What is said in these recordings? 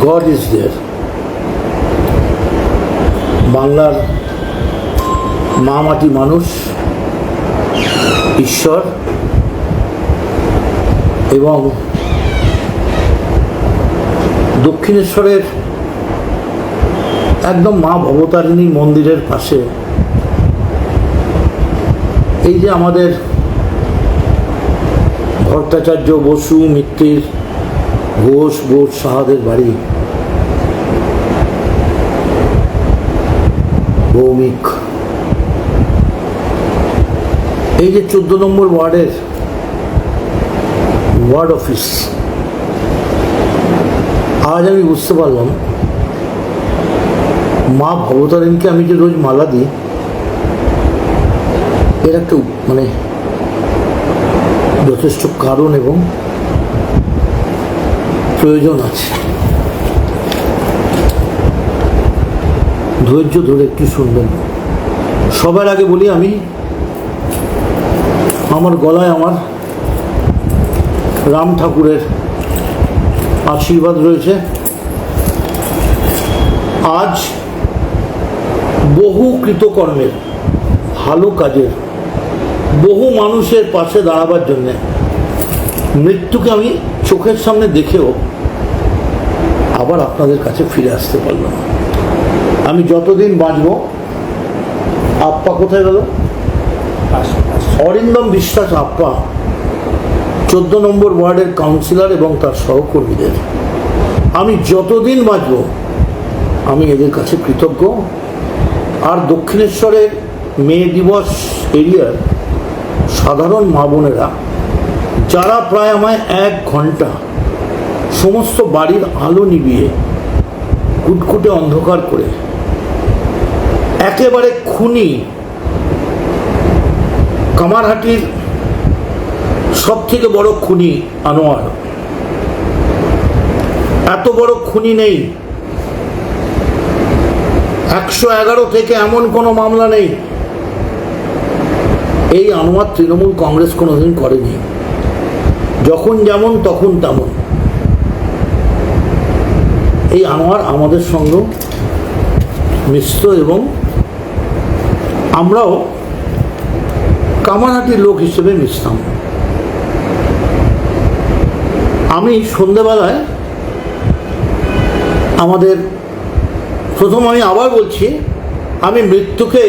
God is there. বাংলার মা মাটি মানুষ, ঈশ্বর এবং দক্ষিণেশ্বরের একদম মা ভবতারিণী মন্দিরের পাশে এই যে আমাদের ভট্টাচার্য, বসু, মিত্তির, ঘোষ, বোস, সাহাদের বাড়ি, ভৌমিক, এই যে 14 নম্বর ওয়ার্ডের ওয়ার্ড অফিস, আজ আমি বুঝতে পারলাম মা ভবতারিণীকে আমি যে রোজ মালা দিই এর একটা যথেষ্ট কারণ এবং প্রয়োজন আছে। ধৈর্য ধরে একটু শুনবেন। সবার আগে বলি, আমি আমার গলায় আমার রাম ঠাকুরের আশীর্বাদ রয়েছে। আজ বহু কৃতকর্মের, ভালো কাজের, বহু মানুষের পাশে দাঁড়াবার জন্যে মৃত্যুকে আমি চোখের সামনে দেখেও আবার আপনাদের কাছে ফিরে আসতে পারলাম। আমি যতদিন বাঁচব, আপ্পা কোথায় গেল? অরিন্দম বিশ্বাস আপ্পা 14 নম্বর ওয়ার্ডের কাউন্সিলর এবং তার সহকর্মীদের, আমি যতদিন বাঁচব আমি এদের কাছে কৃতজ্ঞ। আর দক্ষিণেশ্বরের মে দিবস এরিয়ার সাধারণ মা বোনেরা যারা প্রায় আমায় 1 ঘন্টা সমস্ত বাড়ির আলো নিভিয়ে কুটকুটে অন্ধকার করে একেবারে খুনি কামারহাটির সব থেকে বড় খুনি আনোয়ার, এত বড় খুনি নেই, 111 থেকে এমন কোনো মামলা নেই। এই আনোয়ার তৃণমূল কংগ্রেস কোনোদিন করেনি, যখন যেমন তখন তেমন। এই আনোয়ার আমাদের সঙ্গে মিশ্র এবং আমরাও কামারহাটির লোক হিসেবে মিশতাম। আমি সন্ধ্যেবেলায় আমাদের আমি আবার বলছি, আমি মৃত্যুকে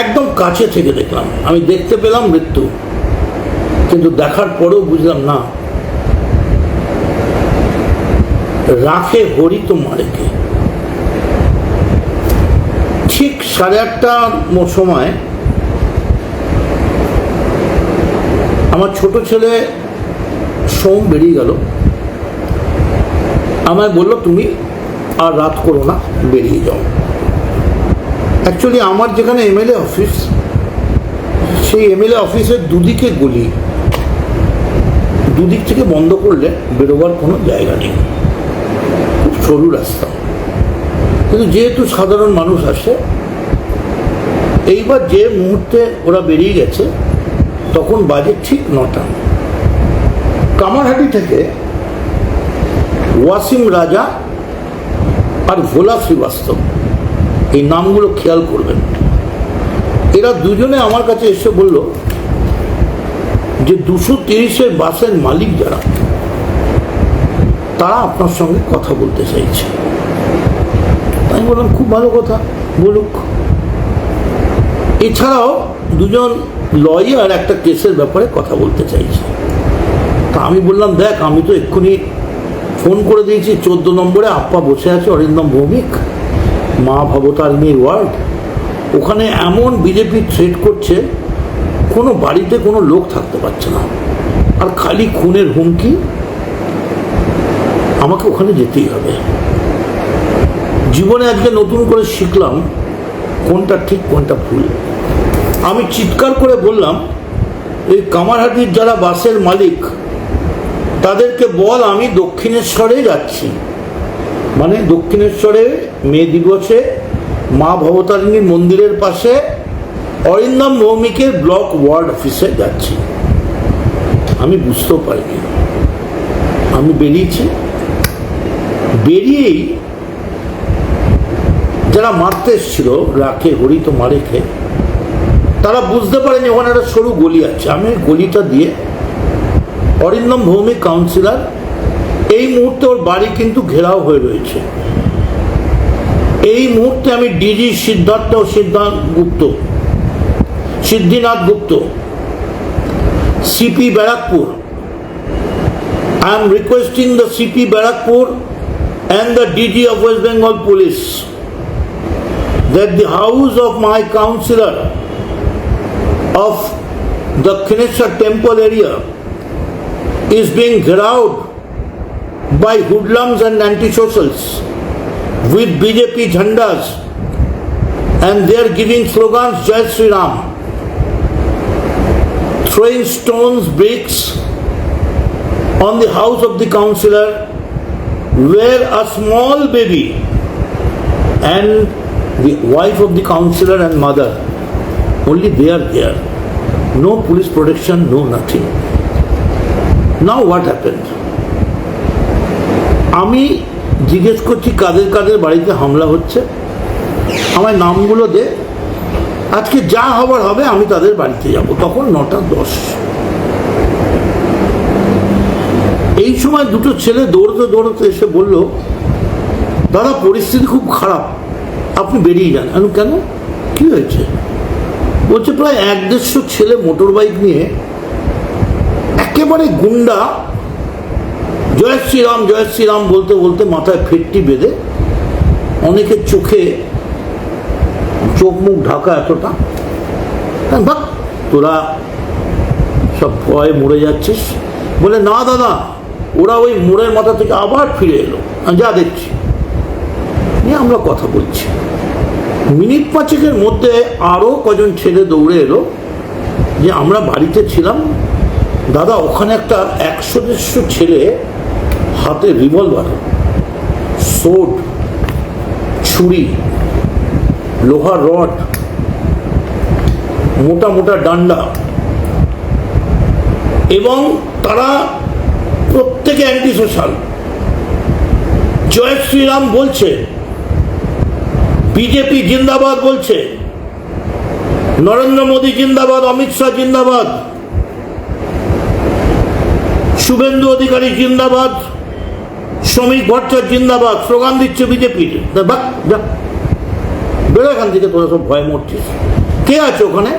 একদম কাছে থেকে দেখলাম। আমি দেখতে পেলাম মৃত্যু, কিন্তু দেখার পরেও বুঝলাম না, রাখে হরি তো মারে কে। ঠিক 8:30 সময় আমার ছোট ছেলে সোম বেরিয়ে গেল, আমায় বলল তুমি আর রাত করো না, বেরিয়ে যাও। অ্যাকচুয়ালি আমার যেখানে এমএলএ অফিস, সেই এমএলএ অফিসের দুদিকে গলি, দুদিক থেকে বন্ধ করলে বেরোবার কোনো জায়গা নেই, খুব সরু রাস্তা। কিন্তু যেহেতু সাধারণ মানুষ আসে, এইবার যে মুহূর্তে ওরা বেরিয়ে গেছে তখন বাজে ঠিক 9টা। কামারহাটি থেকে ওয়াসিম রাজা আর ভোলা শ্রীবাস্তব, এই নামগুলো খেয়াল করবেন। এরা দুজনে আমার কাছে এসে বলল যে 230-এর বাসের মালিক যারা, তারা আপনার সঙ্গে কথা বলতে চাইছে। আমি বললাম খুব ভালো কথা, বলুক। এছাড়াও দুজন লয়ার একটা কেসের ব্যাপারে কথা বলতে চাইছে। তা আমি বললাম দেখ, আমি তো এক্ষুনি ফোন করে দিয়েছি 14 নম্বরে আপ্পা বসে আছে, অরিন্দম ভৌমিক, মা ভবতারিণীর ওয়ার্ড, ওখানে এমন বিজেপি থ্রেট করছে, কোনো বাড়িতে কোনো লোক থাকতে পারছে না, আর খালি খুনের হুমকি। আমাকে ওখানে যেতেই হবে। জীবনে আজকে নতুন করে শিখলাম কোনটা ঠিক কোনটা ভুল। আমি চিৎকার করে বললাম, এই কামারহাটির যারা বাসের মালিক তাদেরকে বল আমি দক্ষিণেশ্বরে যাচ্ছি, মানে দক্ষিণেশ্বরে মে দিবসে মা ভবতারিণীর মন্দিরের পাশে অরিন্দম ভৌমিকের ব্লক ওয়ার্ড অফিসে যাচ্ছি। আমি বুঝতেও পারিনি। আমি বেরিয়েছি, বেরিয়েই যারা মারতে এসেছিল, রাখে হরি তো মারে খেয়ে, তারা বুঝতে পারেনি ওখানে একটা সরু গলি আছে। আমি ওই গলিটা দিয়ে অরিন্দম ভৌমিক কাউন্সিলর, এই মুহূর্তে ওর বাড়ি কিন্তু ঘেরাও হয়ে রয়েছে। এই মুহূর্তে আমি DG Siddhinath Gupta, CP Barrackpore, I am requesting the CP Barakpur and the DG of West Bengal Police that the house of my councillor of the Kinesha temple area is being ঘেরাওড by hoodlums and anti-socials with BJP jhandas, and they are giving slogans Jai Sri Ram, throwing stones, bricks on the house of the councillor, where a small baby and the wife of the councillor and mother, only they are there. No police protection, no nothing. Now what happened? আমি জিজ্ঞেস করছি কাদের কাদের বাড়িতে হামলা হচ্ছে, আমার নামগুলো দে, আজকে যা হবার হবে আমি তাদের বাড়িতে যাব। তখন 9:10। এই সময় দুটো ছেলে দৌড়তে দৌড়তে এসে বলল, দাদা পরিস্থিতি খুব খারাপ, আপনি বেরিয়ে যান। আমি কেন, কি হয়েছে? বলছে প্রায় 150 ছেলে মোটর বাইক নিয়ে একেবারে গুন্ডা, জয় শ্রীরাম বলতে বলতে মাথায় ফেটটি বেঁধে, অনেকের চোখে চোখ মুখ ঢাকা এতটা, ভাব তোরা সব ভয়ে মরে যাচ্ছিস। বলে না দাদা, ওরা ওই মোড়ের মাথা থেকে আবার ফিরে এলো, যা দেখছি। নিয়ে আমরা কথা বলছি, মিনিট 5-এর মধ্যে আরো কজন ছেলে দৌড়ে এলো যে আমরা বাড়িতে ছিলাম দাদা, ওখানে একটা 100-150 ছেলে হাতে রিভলভার, সোড, ছুরি, লোহার রড, মোটা মোটা ডান্ডা, এবং তারা প্রত্যেকে অ্যান্টি সোশ্যাল, জয় শ্রীরাম বলছে, বিজেপি জিন্দাবাদ বলছে, নরেন্দ্র মোদী জিন্দাবাদ, অমিত শাহ জিন্দাবাদ, শুভেন্দু অধিকারী জিন্দাবাদ, শ্রমিক ভট্টাচার্য জিন্দাবাদ, স্লোগান দিচ্ছে বিজেপির। বেরো এখান থেকে, তোরা সব ভয় মরছিস। কে আছে ওখানে?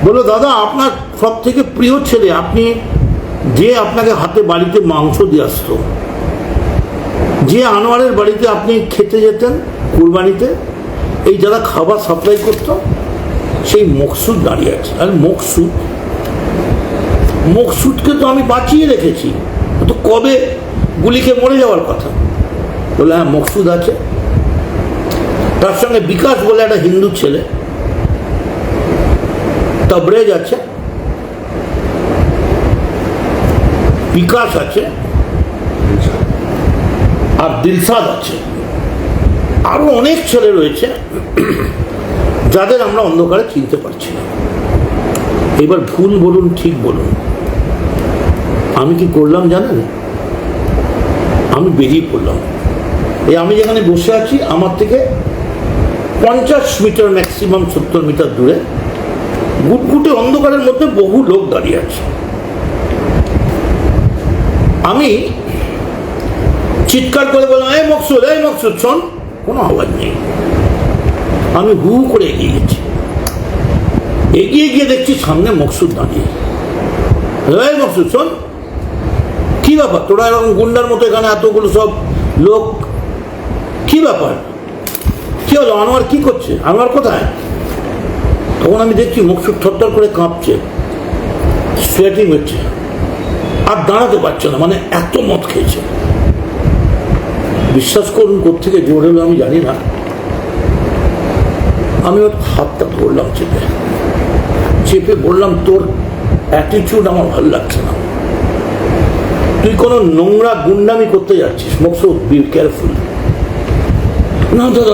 বললো দাদা আপনার সব থেকে প্রিয় ছেলে, আপনি যে আপনাকে হাতে বাড়িতে মাংস দিয়ে আসতো, যে আনোয়ারের বাড়িতে আপনি খেতে যেতেন কুরবানিতে, এই যারা খাবার সাপ্লাই করতো, সেই মকসুদ দাঁড়িয়ে আছে। আর মকসুদকে তো আমি বাঁচিয়ে রেখেছি, তো কবে গুলিকে মরে যাওয়ার কথা। বলে হ্যাঁ মকসুদ আছে, তার সঙ্গে বিকাশ বলে একটা হিন্দু ছেলে, তবরেজ আছে, বিকাশ আছে, আর দিলশাদ আছে, আরো অনেক ছেলে রয়েছে যাদের আমরা অন্ধকারে চিনতে পারছি না। এবার ভুল বলুন ঠিক বলুন, আমি কি করলাম জানেন? আমি বেরিয়ে পড়লাম। আমি যেখানে বসে আছি আমার থেকে 50 মিটার, ম্যাক্সিমাম 70 মিটার দূরে গুটগুটে অন্ধকারের মধ্যে বহু লোক দাঁড়িয়ে আছে। আমি চিৎকার করে বললাম, এই মকসুদ শোন। কোনো আওয়াজ নেই। আমি হু করে এগিয়ে গেছি, এগিয়ে গিয়ে দেখছি সামনে মকসুদ দাঁড়িয়ে। এই মকসুদ শোন, কি ব্যাপার তোরা এরকম গুন্ডার মতো এখানে এতগুলো সব লোক, কি ব্যাপার, কি হলো, আনোয়ার কি করছে, আনোয়ার কোথায়? তখন আমি দেখছি মকসুদ থরথর করে কাঁপছে, সোয়েটিং হচ্ছে, আর দাঁড়াতে পারছে না, মানে এত মদ খেয়েছে। বিশ্বাস করুন কোত্থেকে জোর হলো আমি জানি না, আমি ওর হাতটা ধরলাম, চেপে বললাম, তোর অ্যাটিটিউড আমার ভালো লাগছে না, তুই কোনো নোংরা গুন্ডামি করতে যাচ্ছিস, মকসুদ বি কেয়ারফুল।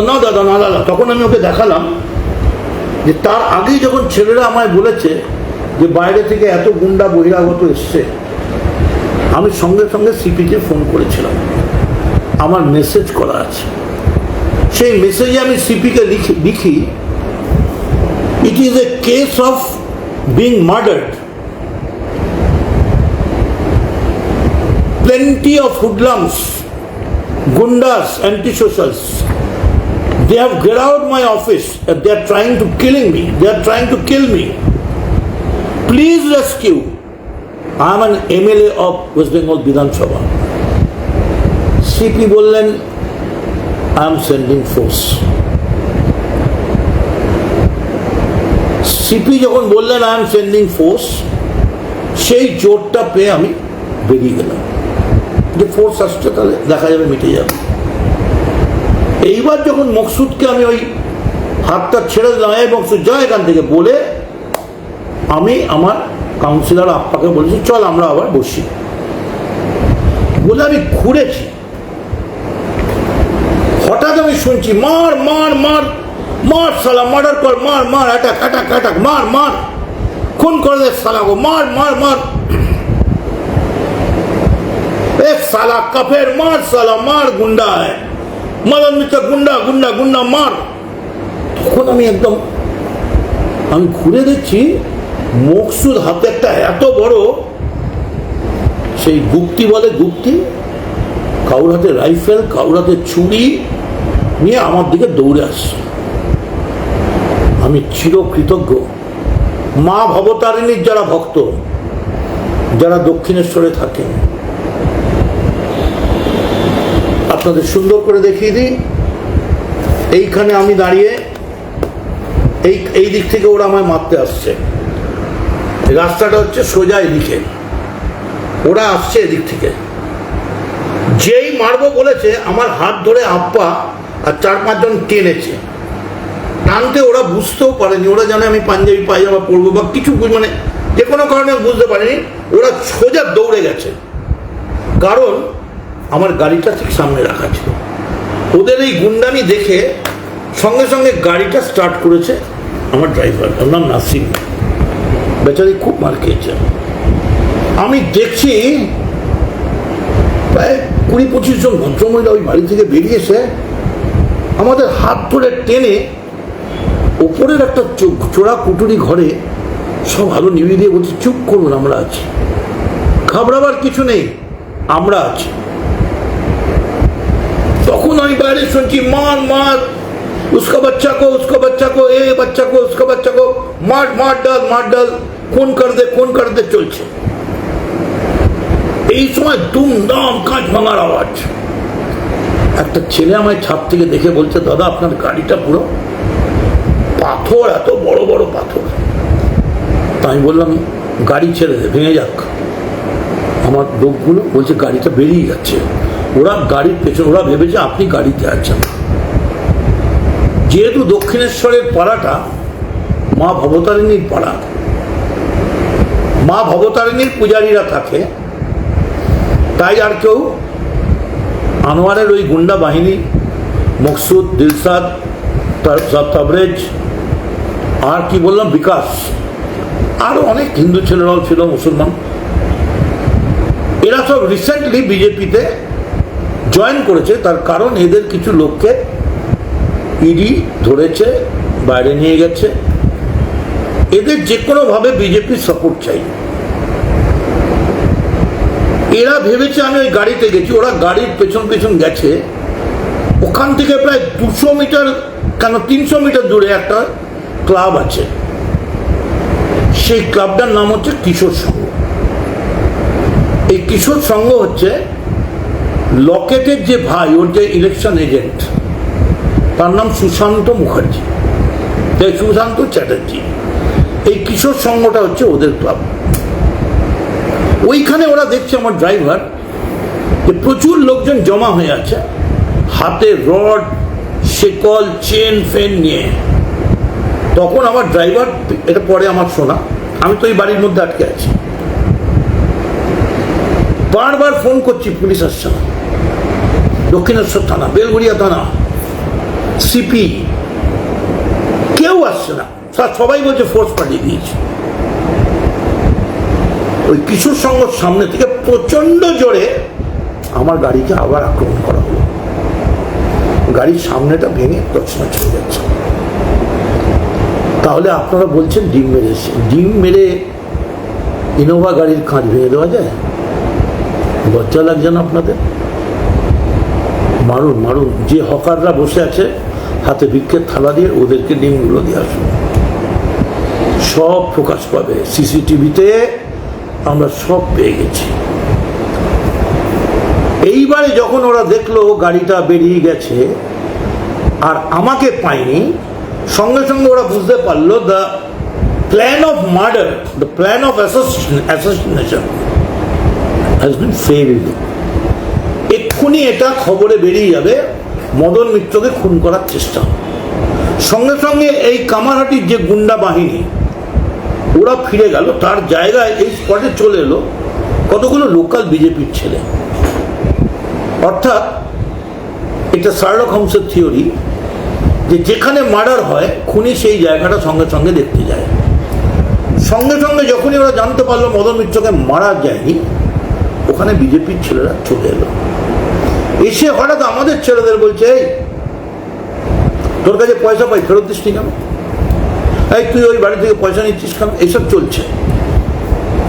না দাদা। তখন আমি ওকে দেখালাম যে তার আগেই যখন ছেলেরা আমায় বলেছে যে বাইরে থেকে এত গুন্ডা বহিরাগত এসছে, আমি সঙ্গে সঙ্গে সিপিকে ফোন করেছিলাম। আমার মেসেজ করা আছে। সেই মেসেজে আমি সিপিকে লিখি, it is a case of being murdered, plenty of hoodlums, gundas, anti-socials. They have get out my office and they are trying to killing me. They are trying to kill me. Please rescue. I am an MLA of West Bengal Bidhan Sabha. CP bollen, I am sending force. CP যখন বললেন I am sending force, সেই জোরটা পেয়ে আমি বেরিয়ে গেলাম যে force আসছে, তাহলে দেখা যাবে, মিটে যাবে। এইবার যখন মকসুদকে আমি ওই হাতটা ছেড়ে দিলাম, এই মকসুদ যা এখান থেকে বলে, আমি আমার কাউন্সিলর আপ্পাকে বলেছি চল আমরা আবার বসি বলে আমি ঘুরেছি। হঠাৎ আমি শুনছি মার মার মার মার সালা, মার্ডার কর, মার মার, অ্যাটাক অ্যাটাক অ্যাটাক, মার মার, খুন করে দে সালা গো, মার মার মার, एक साला कफेर मार, साला मार, गुंडा है, मदन मित्र गुंडा गुंडा गुंडा मार। তখন আমি একদম আমি ঘুরে দেখছি মকসুদ হাতে একটা এত বড় সেই গুপ্তি বলে গুপ্তি, কাউর হাতে রাইফেল, কাউর হাতে ছুরি নিয়ে আমার দিকে দৌড়ে আসছে। আমি চিরকৃতজ্ঞ মা ভবতারিণীর যারা ভক্ত, যারা দক্ষিণেশ্বরে থাকেন, আপনাদের সুন্দর করে দেখিয়ে দিই। এইখানে আমি দাঁড়িয়ে, এই দিক থেকে ওরা আমায় মারতে আসছে, রাস্তাটা হচ্ছে সোজা এদিকে, ওরা আসছে এদিক থেকে। যেই মারবো বলেছে আমার হাত ধরে আপ্পা আর 4-5 জন টেনেছে। টানতে ওরা বুঝতেও পারেনি, ওরা জানে আমি পাঞ্জাবি পায়জামা পরবো বা কিছু, মানে যে কোনো কারণে বুঝতে পারেনি, ওরা সোজা দৌড়ে গেছে। কারণ আমার গাড়িটা ঠিক সামনে রাখা ছিল। ওদের এই গুন্ডামি দেখে সঙ্গে সঙ্গে গাড়িটা স্টার্ট করেছে আমার ড্রাইভার, ওর নাম নাসিম, বেচারি খুব মার খেয়েছে। আমি দেখছি প্রায় 20-25 জন ভদ্রমহিলা ওই বাড়ি থেকে বেরিয়ে এসে আমাদের হাত ধরে টেনে ওপরের একটা চোরা কুটুরি ঘরে সব আলো নিভিয়ে দিয়ে বলছে চুপ করুন, আমরা আছি, ঘাবড়াবার কিছু নেই, আমরা আছি। তখন আমি বাইরে শুনছি মার মার, उसका बच्चा को, उसका बच्चा को, ए बच्चा को, उसका बच्चा को मार मार डाल, मार डाल, खून कर दे চলছে। এই সময় দুমদাম কাঁচ ভাঙার আওয়াজ। একটা ছেলে আমায় ছাদ থেকে দেখে বলছে দাদা আপনার গাড়িটা পুরো পাথর, এত বড় বড় পাথর। তাই বললাম গাড়ি ছেড়ে দে, ভেঙে যাক। আমার লোকগুলো বলছে গাড়িটা বেরিয়ে যাচ্ছে। ওরা গাড়ির পেছনে, ওরা ভেবেছে আপনি গাড়িতে আছেন। যেহেতু দক্ষিণেশ্বরের পাড়াটা মা ভবতারিণীর পাড়া, মা ভবতারিণীর পূজারীরা থাকে, তাই আর কেউ আনোয়ারের ওই গুন্ডা বাহিনী, মকসুদ, দিলসাদ, তাবরেজ, আর কি বললাম বিকাশ, আরো অনেক হিন্দু ছেলেরাও ছিল, মুসলমান, এরা সব রিসেন্টলি বিজেপিতে জয়েন করেছে। তার কারণ এদের কিছু লোককে ইডি ধরেছে, বাইরে নিয়ে গেছে। এদের যে কোনোভাবে বিজেপির সাপোর্ট চাই। এরা ভেবেছে আমি ওই গাড়িতে গেছি, ওরা গাড়ির পেছন পেছন গেছে। ওখান থেকে প্রায় 200 মিটার, কেন 300 মিটার দূরে একটা ক্লাব আছে, সেই ক্লাবটার নাম হচ্ছে কিশোর সংঘ। এই কিশোর সংঘ হচ্ছে লকেটের যে ভাই, ওর যে ইলেকশন এজেন্ট, তার নাম সুশান্ত মুখার্জি, সুশান্ত চ্যাটার্জি। এই কিশোর সংঘটা হচ্ছে ওদের ক্লাব। ওইখানে ওরা দেখছে আমার ড্রাইভার যে প্রচুর লোকজন জমা হয়ে আছে, হাতে রড, শেকল, চেন ফেন নিয়ে। তখন আমার ড্রাইভার, এটা পরে আমার শোনা, আমি তো এই বাড়ির মধ্যে আটকে আছি, বারবার ফোন করছি পুলিশ আসছে না, দক্ষিণেশ্বর থানা, বেলঘরিয়া থানা, সিপি, কেউ আসছে না। সবাই বলছে ফোর্স পাঠিয়ে দিয়েছে। ওই কিশোর সংঘর সামনে থেকে প্রচন্ড জোরে আমার গাড়িকে আবার আক্রমণ করা হলো। গাড়ির সামনেটা ভেঙে তছনছ হয়ে যাচ্ছে। তাহলে আপনারা বলছেন ডিম মেরেছে, ডিম মেরে ইনোভা গাড়ির কাঁচ ভেঙে দেওয়া যায়? লজ্জা লাগছে না আপনাদের? মারুন মারুন, যে হকাররা বসে আছে হাতে ভিক্ষের থালা দিয়ে, ওদেরকে ডিমগুলো দিয়ে আসুন, সব প্রকাশ পাবে। সিসিটিভিতে আমরা সব পেয়ে গেছি। এইবারে যখন ওরা দেখলো গাড়িটা বেরিয়ে গেছে আর আমাকে পায়নি, সঙ্গে সঙ্গে ওরা বুঝতে পারলো the plan of murder, the plan of assassination has been failed. এক্ষুনি এটা খবরে বেরিয়ে যাবে, মদন মিত্রকে খুন করার চেষ্টা। সঙ্গে সঙ্গে এই কামারহাটির যে গুন্ডা বাহিনী, ওরা ফিরে গেল, তার জায়গায় এই স্পটে চলে এলো কতগুলো লোকাল বিজেপির ছেলে। অর্থাৎ এটা শার্লক হোমসের থিওরি যে যেখানে মার্ডার হয় খুনি সেই জায়গাটা সঙ্গে সঙ্গে দেখতে যায়। সঙ্গে সঙ্গে যখনই ওরা জানতে পারলো মদন মিত্রকে মারা যায়নি, ওখানে বিজেপির ছেলেরা চলে এলো। এসে হঠাৎ আমাদের ছেলেদের বলছে, এই তোর কাছে পয়সা পাই, ফেরত দিস নি কেন? এই তুই ওই বাড়ি থেকে পয়সা নিচ্ছিস কেন? এইসব চলছে।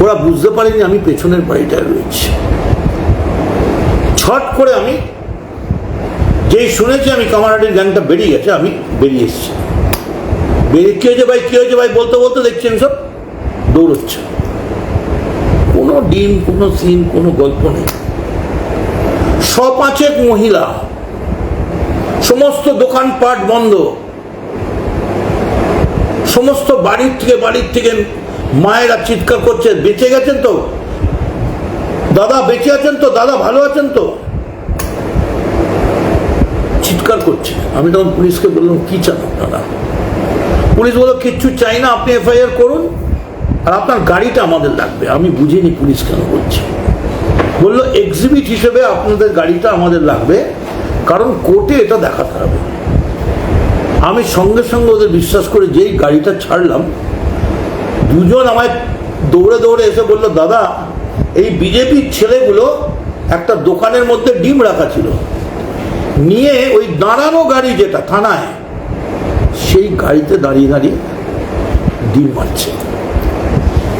ওরা বুঝতে পারেনি আমি পেছনের বাড়িটায় রয়েছি। ছট করে আমি যেই শুনেছি আমি কামারহাটির গ্যাংটা বেরিয়ে গেছে, আমি বেরিয়ে এসেছি। বেরিয়ে কি হয়েছে ভাই, কি হয়েছে ভাই বলতে বলতে দেখছেন সব দৌড়চ্ছে। কোনো ডিম, কোনো সিন, কোনো গল্প নেই। সপাঁচেক মহিলা, সমস্ত দোকানপাট বন্ধ, সমস্ত বাড়ির থেকে মায়েরা চিৎকার করছে, বেঁচে গেছেন তো দাদা, বেঁচে আছেন তো দাদা, ভালো আছেন তো, চিৎকার করছে। আমি তখন পুলিশকে বললাম, কি চান আপনারা? পুলিশ বলল, কিচ্ছু চাই না, আপনি এফআইআর করুন আর আপনার গাড়িটা আমাদের লাগবে। আমি বুঝিনি পুলিশ কেন বলছে। বললো এক্সিবিট হিসেবে আপনাদের গাড়িটা আমাদের লাগবে, কারণ কোর্টে এটা দেখাতে হবে। আমি সঙ্গে সঙ্গে ওদের বিশ্বাস করে যেই গাড়িটা ছাড়লাম, দুজন আমায় দৌড়ে দৌড়ে এসে বললো, দাদা এই বিজেপির ছেলেগুলো একটা দোকানের মধ্যে ডিম রাখা ছিল, নিয়ে ওই দাঁড়ানো গাড়ি যেটা থানায়, সেই গাড়িতে দাঁড়িয়ে দাঁড়িয়ে ডিম মারছে।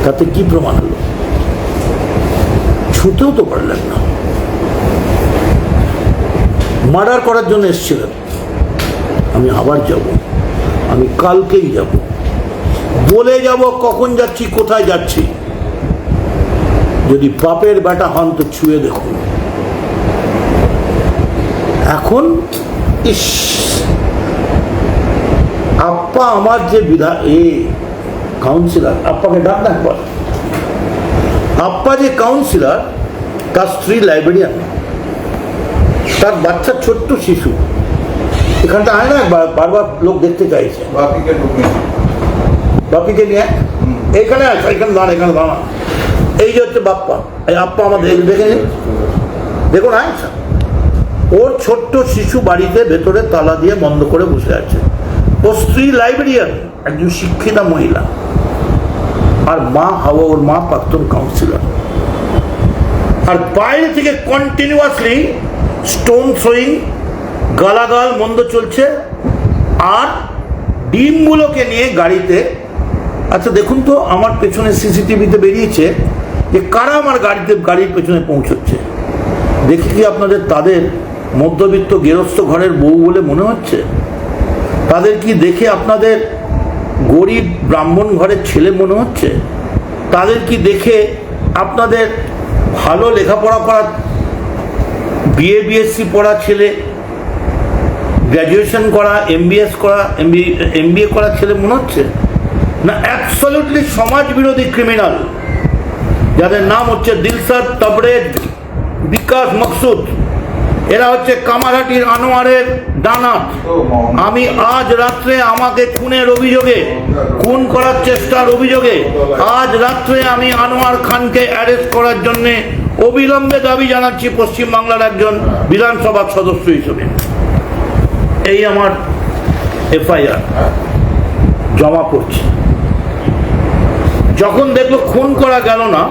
তাতে কি প্রমাণ হলো? ছুতেও তো পারলেন না। মার্ডার করার জন্য এসেছিলেন। আমি আবার যাব, আমি কালকেই যাব, বলে যাব কখন যাচ্ছি, কোথায় যাচ্ছি। যদি বাপের বেটা হন তো ছুঁয়ে দেখুন। এখন ইস, আপ্পা আমার যে কাউন্সিলর, আপ্পাকে ডাক না একবার। আপ্পা যে কাউন্সিলর, তার স্ত্রী লাইব্রেরিয়ান, তার বাচ্চা ছোট্ট শিশু এখানটা আয় না, বারবার লোক দেখতে চাইছে। বাপিকে নিয়ে এইখানে আছে, এখানে দাঁড়া, এখানে দাঁড়া। এই যে হচ্ছে বাপ্পা, এই আপ্পা আমাদের দেখে নিন, দেখুন আচ্ছা, ওর ছোট্ট শিশু বাড়িতে ভেতরে তালা দিয়ে বন্ধ করে বসে আছে। ওর স্ত্রী লাইব্রেরিয়ান, একজন শিক্ষিতা মহিলা, আর মা হাওয়া, ওর মা প্রাক্তন কাউন্সিলর। আর বাইরে থেকে কন্টিনিউয়াসলি স্টোন থ্রোয়িং, গালাগাল মন্দ চলছে। আর ডিমগুলোকে নিয়ে গাড়িতে, আচ্ছা দেখুন তো আমার পেছনে সিসিটিভিতে বেরিয়েছে যে কারা আমার গাড়ির পেছনে পৌঁছচ্ছে। দেখি কি আপনাদের তাদের মধ্যবিত্ত গেরস্থ ঘরের বউ বলে মনে হচ্ছে? তাদের কি দেখে আপনাদের গরিব ব্রাহ্মণ ঘরের ছেলে মনে হচ্ছে? তাদের কি দেখে আপনাদের ভালো লেখাপড়া করা, বিএসসি পড়া ছেলে, গ্র্যাজুয়েশন করা, এমবিএস করা, এমবিএ করা ছেলে মনে হচ্ছে? না, অ্যাবসলিউটলি সমাজ বিরোধী ক্রিমিনাল, যাদের নাম হচ্ছে দিলশাদ, তবরেজ, বিকাশ, মকসুদ। এরা হচ্ছে কামারহাটির আনোয়ারের ডানা। আমি আজ রাত্রে আমাকে খুনের অভিযোগে, খুন করার চেষ্টার অভিযোগে আজ রাত্রে আমি আনোয়ার খানকে অ্যারেস্ট করার জন্য অবিলম্বে দাবি জানাচ্ছি পশ্চিমবাংলার একজন বিধানসভার সদস্য হিসেবে। এই আমার এফআইআর জমা পড়ছে। যখন দেখলো খুন করা গেল না,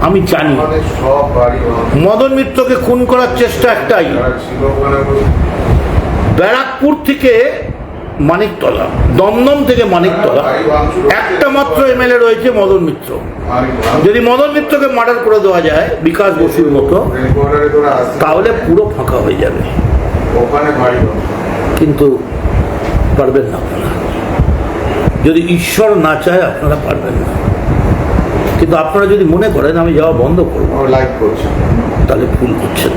আমি জানি সব বাড়ি মদন মিত্রকে খুন করার চেষ্টা একটাই, ছিল ওখানে ব্যারাকপুর থেকে মানিকতলা, দমদম থেকে মানিকতলা, একটা মাত্র এমএলএ রয়েছে মদন মিত্র। যদি মদন মিত্রকে মার্ডার করে দেওয়া যায় বিকাশ বসুর মতো, তাহলে পুরো ফাঁকা হয়ে যাবে। ওখানে বাড়ি কিন্তু পারবেন না আপনারা, যদি ঈশ্বর না চায় আপনারা পারবেন না। কিন্তু আপনারা যদি মনে করেন আমি যাওয়া বন্ধ করবো, লাইক করছেন, তাহলে ভুল করছেন।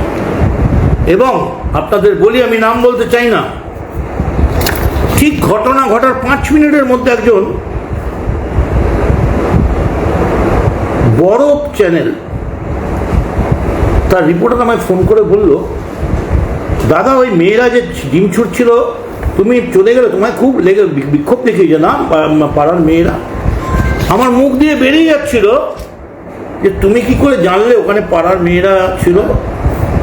এবং আপনাদের বলি, আমি নাম বলতে চাই না, ঠিক ঘটনা ঘটার 5 মিনিটের মধ্যে একজন বড় চ্যানেল তার রিপোর্টার আমায় ফোন করে বলল, দাদা ওই মেয়েরা যে ডিম ছুটছিল তুমি চলে গেলে, তোমায় খুব লেগে বিক্ষোভ দেখিয়েছে না পাড়ার মেয়েরা। আমার মুখ দিয়ে বেরিয়ে যাচ্ছিল যে তুমি কি করে জানলে ওখানে পাড়ার মেয়েরা ছিল?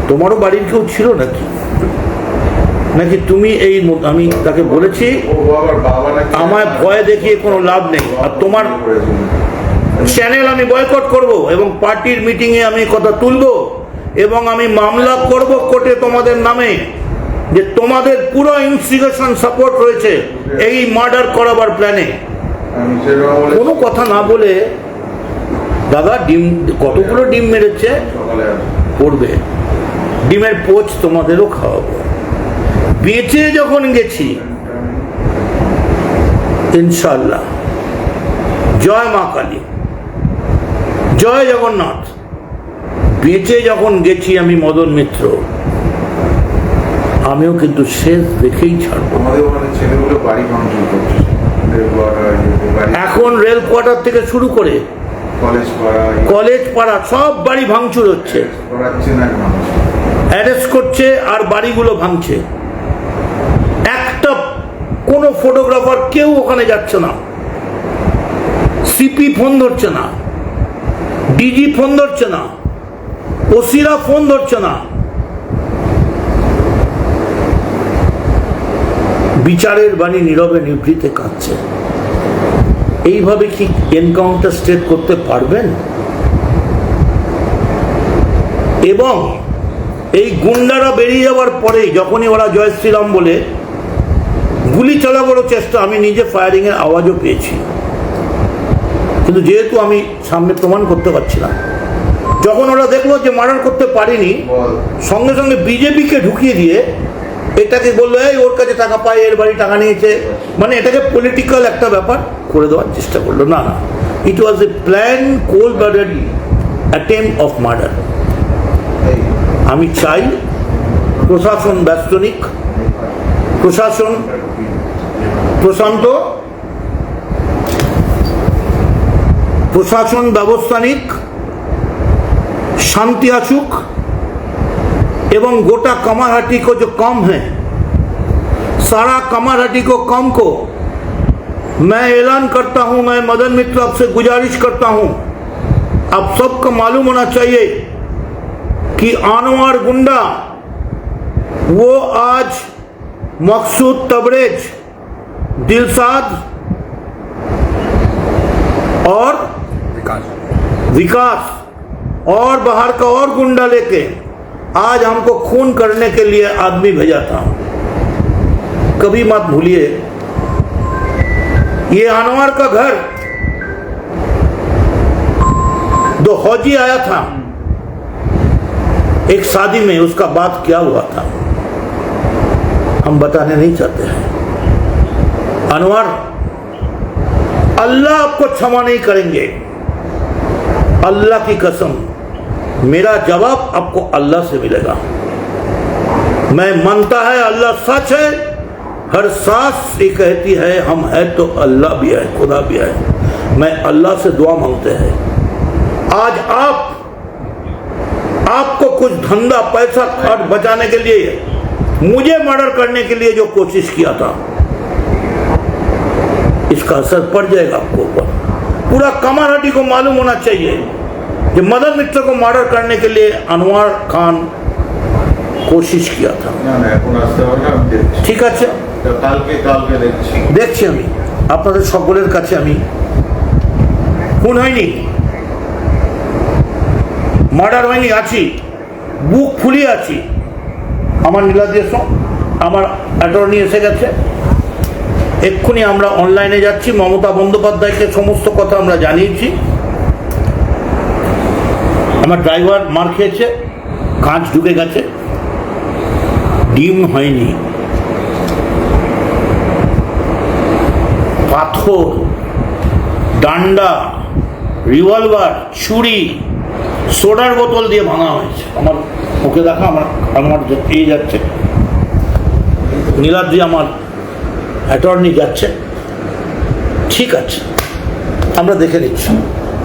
তোমারও বাড়ির কেউ ছিল নাকি? নাকি তুমি এই, আমি তাকে বলেছি আমায় ভয় দেখিয়ে কোনো লাভ নেই, আর তোমার চ্যানেল আমি বয়কট করব এবং পার্টির মিটিংয়ে আমি কথা তুলব এবং আমি মামলা করব কোর্টে তোমাদের নামে যে তোমাদের পুরো ইনস্টিগেশন সাপোর্ট রয়েছে এই মার্ডার করাবার প্ল্যানে। কোনো কথা না বলে দাদা ডিম কতগুলো ডিম মেরেছে করবে, ডিমের পোচ তোমাদেরও খাওয়াবো। বেঁচে যখন গেছি ইনশাল্লাহ, জয় মা কালী, জয় জগন্নাথ, বেঁচে যখন গেছি আমি মদন মিত্র, আমিও কিন্তু শেষ দেখেই ছাড়বো। এখন রেল কোয়ার্টার থেকে শুরু করে কলেজ পাড়া সব বাড়ি ভাঙচুর হচ্ছে, অ্যারেস্ট করছে আর বাড়িগুলো ভাঙছে। একটা কোনো ফটোগ্রাফার কেউ ওখানে যাচ্ছে না, সিপি ফোন ধরছে না, ডিজি ফোন ধরছে না, ওসিরা ফোন ধরছে না। বিচারের বাণী নীরবে নিভৃতে কাঁদছে। এইভাবে কি এনকাউন্টার স্টেট করতে পারবেন? এবং এই গুন্ডারা বেরিয়ে যাওয়ার পরেই যখনই ওরা জয় শ্রীরাম বলে গুলি চালাবারও চেষ্টা, আমি নিজে ফায়ারিং এর আওয়াজও পেয়েছি, কিন্তু যেহেতু আমি সামনে প্রমাণ করতে পারছি না, যখন ওরা দেখলো যে মার্ডার করতে পারিনি, সঙ্গে সঙ্গে বিজেপিকে ঢুকিয়ে দিয়ে এটাকে বললো এই ওর কাছে টাকা পায়, এর বাড়ি টাকা নিয়েছে, মানে এটাকে পলিটিক্যাল একটা ব্যাপার করে দেওয়ার চেষ্টা করলো। না না, it was a plan, cold blooded attempt of murder. আমি চাই প্রশাসন ব্যস্ত নিক, প্রশাসন প্রশান্ত, প্রশাসন ব্যবস্থা নিক, शांति आसुक एवं गोटा कमारहाटी को जो कम है, सारा कमारहाटी को कम को मैं ऐलान करता हूं, मैं मदन मित्र आपसे गुजारिश करता हूं, आप सबको मालूम होना चाहिए कि आनवार गुंडा वो आज मकसूद, तबरेज, दिलसाद और विकास और बाहर का और गुंडा लेके आज हमको खून करने के लिए आदमी भेजा था। कभी मत भूलिए, ये अनवर का घर दो फौजी आया था एक शादी में, उसका बात क्या हुआ था हम बताने नहीं चाहते हैं। अनवर, अल्लाह आपको क्षमा नहीं करेंगे, अल्लाह की कसम, मेरा जवाब आपको अल्लाह से मिलेगा। मैं मानता है अल्लाह सच है, हर सांस ये कहती है हम है तो अल्लाह भी है, खुदा भी है। मैं अल्लाह से दुआ मांगते हैं, आज आपको कुछ धंधा पैसा खर्च बचाने के लिए मुझे मर्डर करने के लिए जो कोशिश किया था, इसका असर पड़ जाएगा आपको ऊपर। पूरा कमारहाटी को मालूम होना चाहिए कि मदन मित्र को मर्डर करने के लिए अनवर खान कोशिश किया था। ঠিক আছে, দেখছি আমি আপনাদের সকলের কাছে, আমি খুন হয়নি, মার্ডার হয়নি, আছি, বুক ফুলিয়ে আছি। আমার নীলাদ্রি এসো, আমার অ্যাটর্নি এসে গেছে, এক্ষুনি আমরা অনলাইনে যাচ্ছি। মমতা বন্দ্যোপাধ্যায়কে সমস্ত কথা আমরা জানিয়েছি। আমার ড্রাইভার মার খেয়েছে, কাঁচ ঢুকে গেছে, ডিম হয়নি, পাথর, ডান্ডা, রিভলভার, ছুরি, সোডার বোতল দিয়ে ভাঙা হয়েছে। আমার ওকে দেখা, আমার এই যাচ্ছে, নীলাদ্রি আমার অ্যাটর্নি যাচ্ছে, ঠিক আছে, আমরা দেখে নিচ্ছি।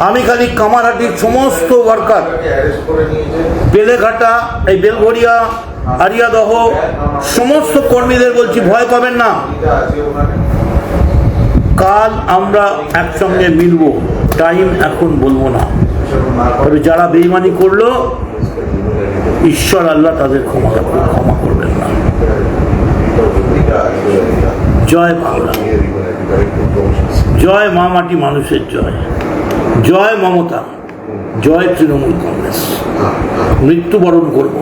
আমি খালি কামারহাটির সমস্ত ওয়ার্কার, অ্যারেস্ট করে নিয়েছে। বেলেঘাটা, এই বেলঘরিয়া, আরিয়াদহ, সমস্ত কর্মীদের বলছি ভয় পাবেন না। আছে ওখানে। কাল আমরা একসঙ্গে মিলব, টাইম এখন বলবো না। তবে যারা বেইমানি করলো, ঈশ্বর আল্লাহ তাদের ক্ষমা করবেন না। জয় বাংলা, জয় মা মাটি মানুষের জয়, জয় মমতা, জয় তৃণমূল কংগ্রেস। মৃত্যুবরণ করব,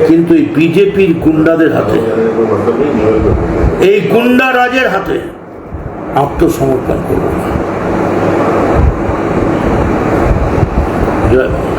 কিন্তু এই বিজেপির গুন্ডাদের হাতে, এই গুন্ডা রাজের হাতে আত্মসমর্পণ করব না। জয় বাংলা।